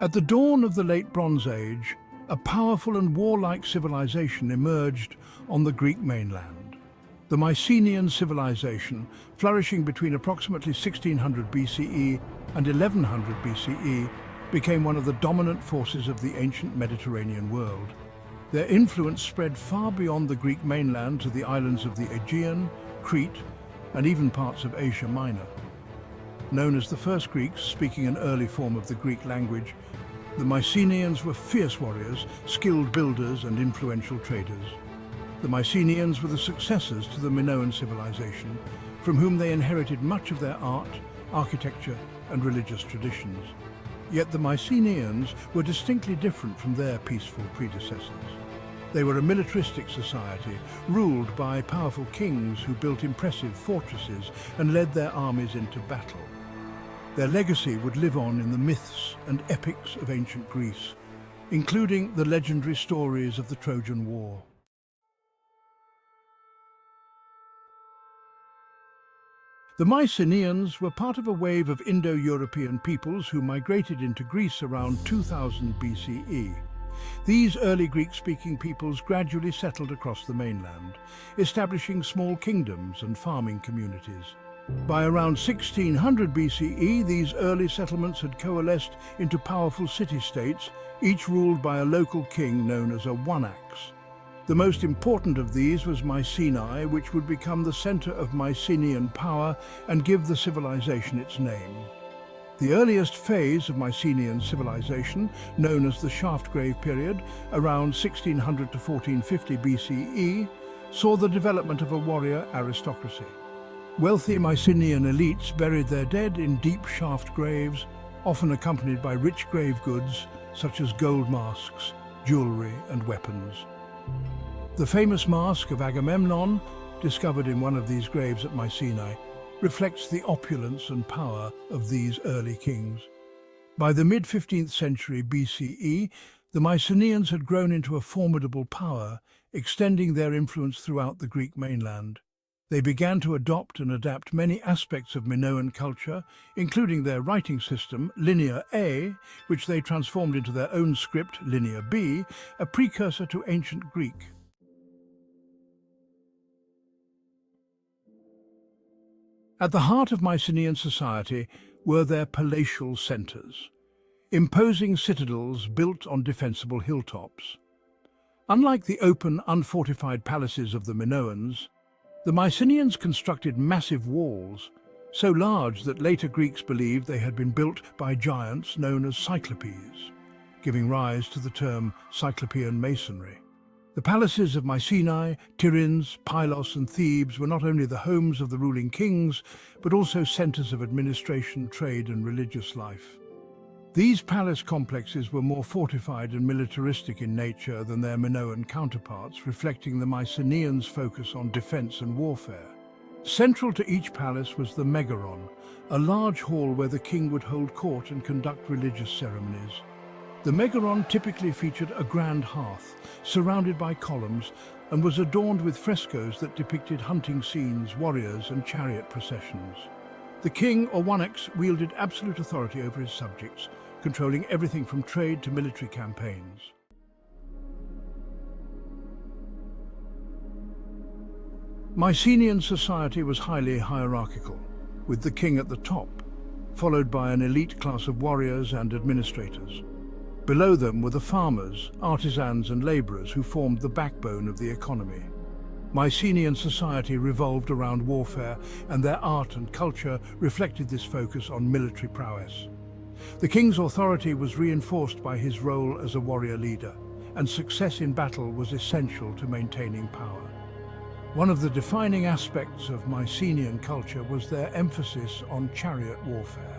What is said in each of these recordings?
At the dawn of the Late Bronze Age, a powerful and warlike civilization emerged on the Greek mainland. The Mycenaean civilization, flourishing between approximately 1600 BCE and 1100 BCE, became one of the dominant forces of the ancient Mediterranean world. Their influence spread far beyond the Greek mainland to the islands of the Aegean, Crete, and even parts of Asia Minor. Known as the first Greeks speaking an early form of the Greek language, the Mycenaeans were fierce warriors, skilled builders, and influential traders. The Mycenaeans were the successors to the Minoan civilization, from whom they inherited much of their art, architecture, and religious traditions. Yet the Mycenaeans were distinctly different from their peaceful predecessors. They were a militaristic society, ruled by powerful kings who built impressive fortresses and led their armies into battle. Their legacy would live on in the myths and epics of ancient Greece, including the legendary stories of the Trojan War. The Mycenaeans were part of a wave of Indo-European peoples who migrated into Greece around 2000 BCE. These early Greek-speaking peoples gradually settled across the mainland, establishing small kingdoms and farming communities. By around 1600 BCE, these early settlements had coalesced into powerful city-states, each ruled by a local king known as a one-axe. The most important of these was Mycenae, which would become the center of Mycenaean power and give the civilization its name. The earliest phase of Mycenaean civilization, known as the Shaftgrave period, around 1600 to 1450 BCE, saw the development of a warrior aristocracy. Wealthy Mycenaean elites buried their dead in deep shaft graves, often accompanied by rich grave goods such as gold masks, jewelry, and weapons. The famous mask of Agamemnon, discovered in one of these graves at Mycenae, reflects the opulence and power of these early kings. By the mid-15th century BCE, the Mycenaeans had grown into a formidable power, extending their influence throughout the Greek mainland. They began to adopt and adapt many aspects of Minoan culture, including their writing system, Linear A, which they transformed into their own script, Linear B, a precursor to ancient Greek. At the heart of Mycenaean society were their palatial centers, imposing citadels built on defensible hilltops. Unlike the open, unfortified palaces of the Minoans, the Mycenaeans constructed massive walls, so large that later Greeks believed they had been built by giants known as Cyclopes, giving rise to the term Cyclopean masonry. The palaces of Mycenae, Tiryns, Pylos, and Thebes were not only the homes of the ruling kings, but also centers of administration, trade, and religious life. These palace complexes were more fortified and militaristic in nature than their Minoan counterparts, reflecting the Mycenaeans' focus on defense and warfare. Central to each palace was the Megaron, a large hall where the king would hold court and conduct religious ceremonies. The Megaron typically featured a grand hearth, surrounded by columns, and was adorned with frescoes that depicted hunting scenes, warriors, and chariot processions. The king, or one-axe, wielded absolute authority over his subjects, controlling everything from trade to military campaigns. Mycenaean society was highly hierarchical, with the king at the top, followed by an elite class of warriors and administrators. Below them were the farmers, artisans, and laborers who formed the backbone of the economy. Mycenaean society revolved around warfare, and their art and culture reflected this focus on military prowess. The king's authority was reinforced by his role as a warrior leader, and success in battle was essential to maintaining power. One of the defining aspects of Mycenaean culture was their emphasis on chariot warfare.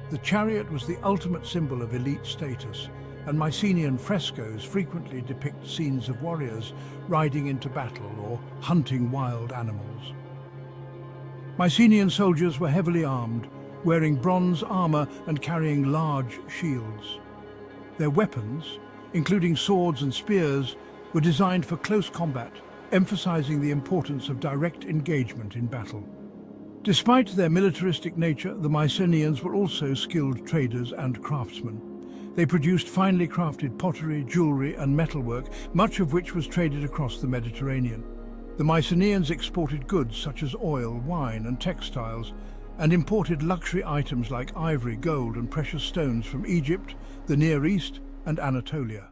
The chariot was the ultimate symbol of elite status, and Mycenaean frescoes frequently depict scenes of warriors riding into battle or hunting wild animals. Mycenaean soldiers were heavily armed, wearing bronze armor and carrying large shields. Their weapons, including swords and spears, were designed for close combat, emphasizing the importance of direct engagement in battle. Despite their militaristic nature, the Mycenaeans were also skilled traders and craftsmen. They produced finely crafted pottery, jewelry and metalwork, much of which was traded across the Mediterranean. The Mycenaeans exported goods such as oil, wine and textiles, and imported luxury items like ivory, gold and precious stones from Egypt, the Near East and Anatolia.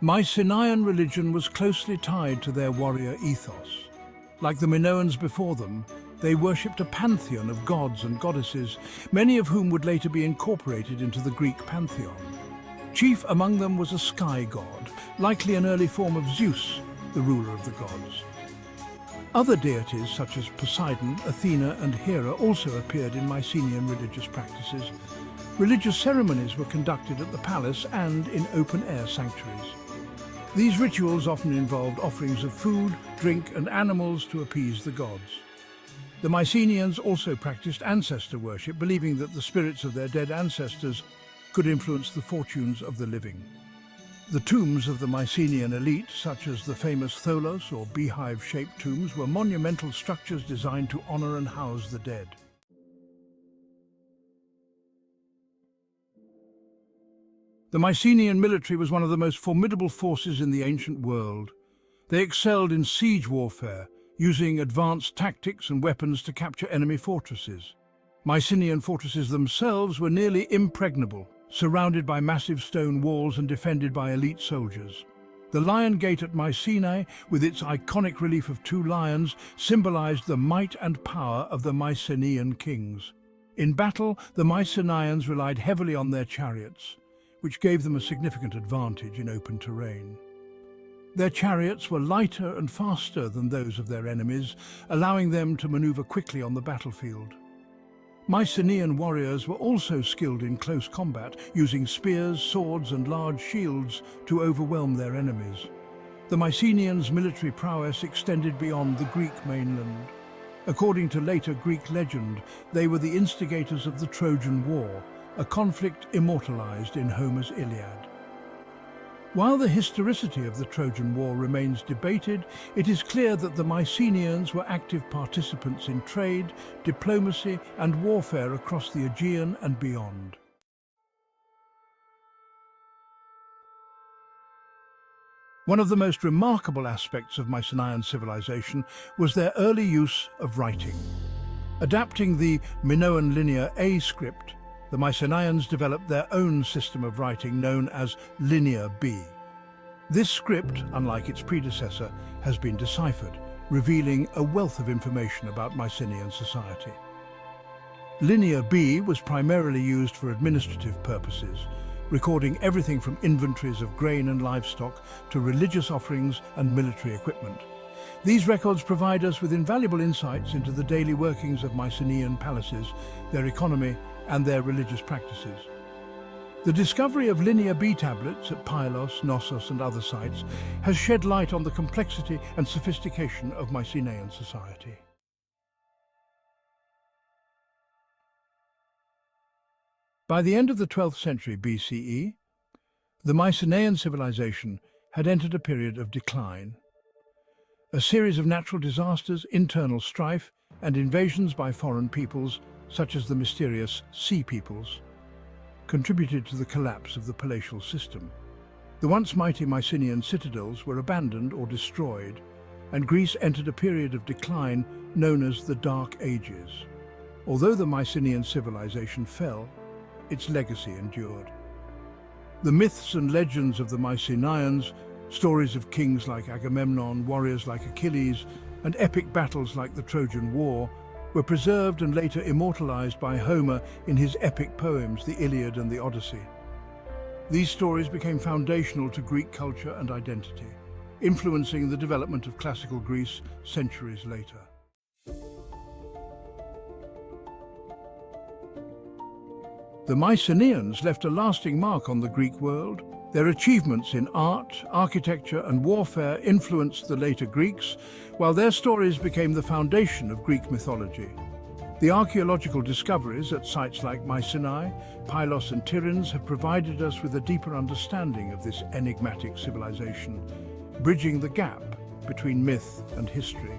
Mycenaean religion was closely tied to their warrior ethos. Like the Minoans before them, they worshipped a pantheon of gods and goddesses, many of whom would later be incorporated into the Greek pantheon. Chief among them was a sky god, likely an early form of Zeus, the ruler of the gods. Other deities such as Poseidon, Athena and Hera also appeared in Mycenaean religious practices. Religious ceremonies were conducted at the palace and in open-air sanctuaries. These rituals often involved offerings of food, drink and animals to appease the gods. The Mycenaeans also practiced ancestor worship, believing that the spirits of their dead ancestors could influence the fortunes of the living. The tombs of the Mycenaean elite, such as the famous tholos or beehive-shaped tombs, were monumental structures designed to honor and house the dead. The Mycenaean military was one of the most formidable forces in the ancient world. They excelled in siege warfare, using advanced tactics and weapons to capture enemy fortresses. Mycenaean fortresses themselves were nearly impregnable, surrounded by massive stone walls and defended by elite soldiers. The Lion Gate at Mycenae, with its iconic relief of two lions, symbolized the might and power of the Mycenaean kings. In battle, the Mycenaeans relied heavily on their chariots, which gave them a significant advantage in open terrain. Their chariots were lighter and faster than those of their enemies, allowing them to maneuver quickly on the battlefield. Mycenaean warriors were also skilled in close combat, using spears, swords and large shields to overwhelm their enemies. The Mycenaeans' military prowess extended beyond the Greek mainland. According to later Greek legend, they were the instigators of the Trojan War, a conflict immortalized in Homer's Iliad. While the historicity of the Trojan War remains debated, it is clear that the Mycenaeans were active participants in trade, diplomacy and warfare across the Aegean and beyond. One of the most remarkable aspects of Mycenaean civilization was their early use of writing. Adapting the Minoan Linear A script, the Mycenaeans developed their own system of writing known as Linear B. This script, unlike its predecessor, has been deciphered, revealing a wealth of information about Mycenaean society. Linear B was primarily used for administrative purposes, recording everything from inventories of grain and livestock to religious offerings and military equipment. These records provide us with invaluable insights into the daily workings of Mycenaean palaces, their economy, and their religious practices. The discovery of Linear B tablets at Pylos, Knossos and other sites has shed light on the complexity and sophistication of Mycenaean society. By the end of the 12th century BCE, the Mycenaean civilization had entered a period of decline. A series of natural disasters, internal strife, and invasions by foreign peoples, such as the mysterious Sea Peoples, contributed to the collapse of the palatial system. The once mighty Mycenaean citadels were abandoned or destroyed, and Greece entered a period of decline known as the Dark Ages. Although the Mycenaean civilization fell, its legacy endured. The myths and legends of the Mycenaeans, stories of kings like Agamemnon, warriors like Achilles, and epic battles like the Trojan War, were preserved and later immortalized by Homer in his epic poems, the Iliad and the Odyssey. These stories became foundational to Greek culture and identity, influencing the development of classical Greece centuries later. The Mycenaeans left a lasting mark on the Greek world. Their achievements in art, architecture and warfare influenced the later Greeks, while their stories became the foundation of Greek mythology. The archaeological discoveries at sites like Mycenae, Pylos and Tiryns have provided us with a deeper understanding of this enigmatic civilization, bridging the gap between myth and history.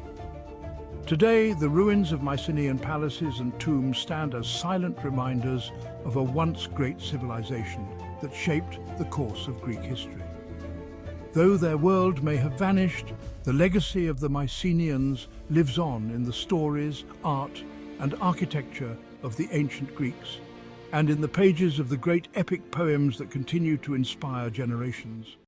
Today, the ruins of Mycenaean palaces and tombs stand as silent reminders of a once great civilization that shaped the course of Greek history. Though their world may have vanished, the legacy of the Mycenaeans lives on in the stories, art, and architecture of the ancient Greeks, and in the pages of the great epic poems that continue to inspire generations.